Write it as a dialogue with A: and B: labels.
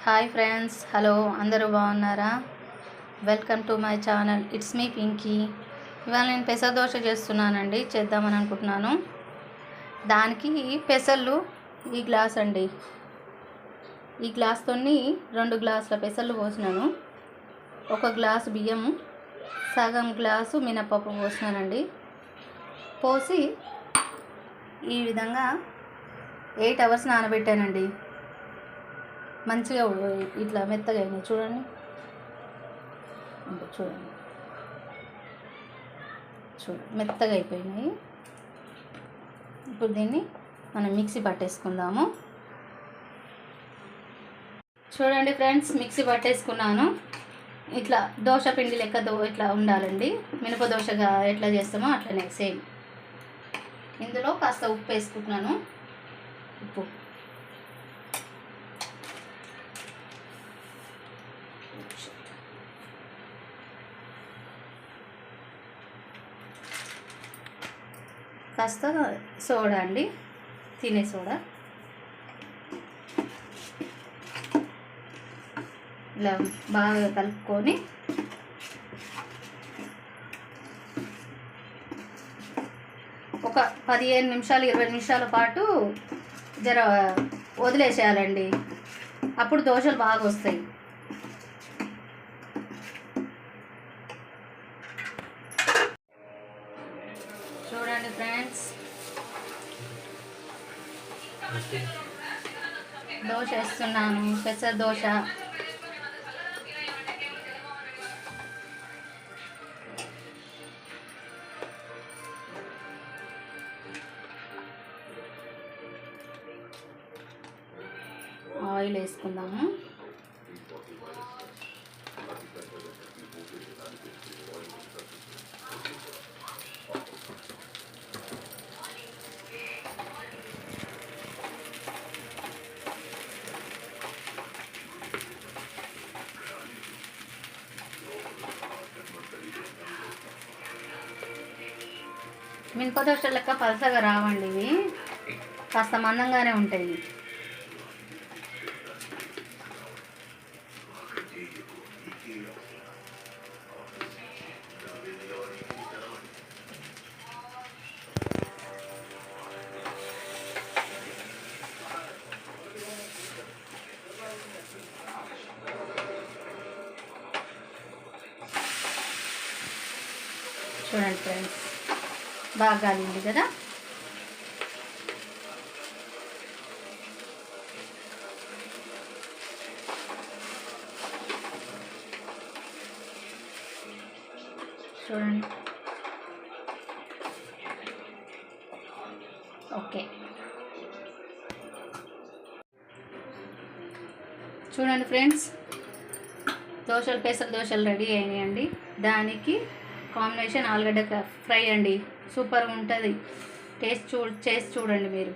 A: Hi friends, hello, అందరూ బాగున్నారా? Welcome to my channel. It's me Pinky. ఇవాళ నేను పెసర దోశ చేస్తున్నానండి, చేద్దామని అనుకుంటున్నాను. దానికి పెసర్లు ఈ గ్లాస్ అండి, ఈ గ్లాస్తో 2 గ్లాసుల పెసర్లు పోసినాను. 1 గ్లాసు బియ్యం, సగం గ్లాసు మినపప్పు పోసినానండి. పోసి ఈ విధంగా 8 అవర్స్ నానబెట్టానండి. మంచిగా ఇట్లా మెత్తగా అయినాయి చూడండి. మెత్తగా అయిపోయినాయి. ఇప్పుడు దీన్ని మనం మిక్సీ పట్టేసుకుందాము. చూడండి ఫ్రెండ్స్, మిక్సీ పట్టేసుకున్నాను. ఇట్లా దోశ పిండి లెక్క ఇట్లా ఉండాలండి. మినప దోశగా ఎట్లా చేస్తామో అట్లనే సేమ్. ఇందులో కాస్త ఉప్పు వేసుకుంటున్నాను. ఉప్పు కాస్త సోడా అండి, తినే సోడా. ఇలా బాగా కలుపుకొని ఒక 15 నిమిషాలు 20 నిమిషాల పాటు జర వదిలేసేయాలండి. అప్పుడు దోశలు బాగా వస్తాయి. చూడండి ఫ్రెండ్స్, దోశ వేస్తున్నాను, పెసర దోశ. ఆయిల్ వేసుకుందాము. మినప దోశ లెక్క పలసగా రావండి ఇవి, కాస్త మందంగానే ఉంటాయి. చూడండి ఫ్రెండ్స్, బాగా కాలింది కదా. చూడండి, ఓకే. చూడండి ఫ్రెండ్స్, పెసర దోశలు రెడీ అయినాయండి. దానికి కాంబినేషన్ ఆలుగడ్డ ఫ్రై అండి. సూపర్గా ఉంటుంది. చేసి చూడండి మీరు.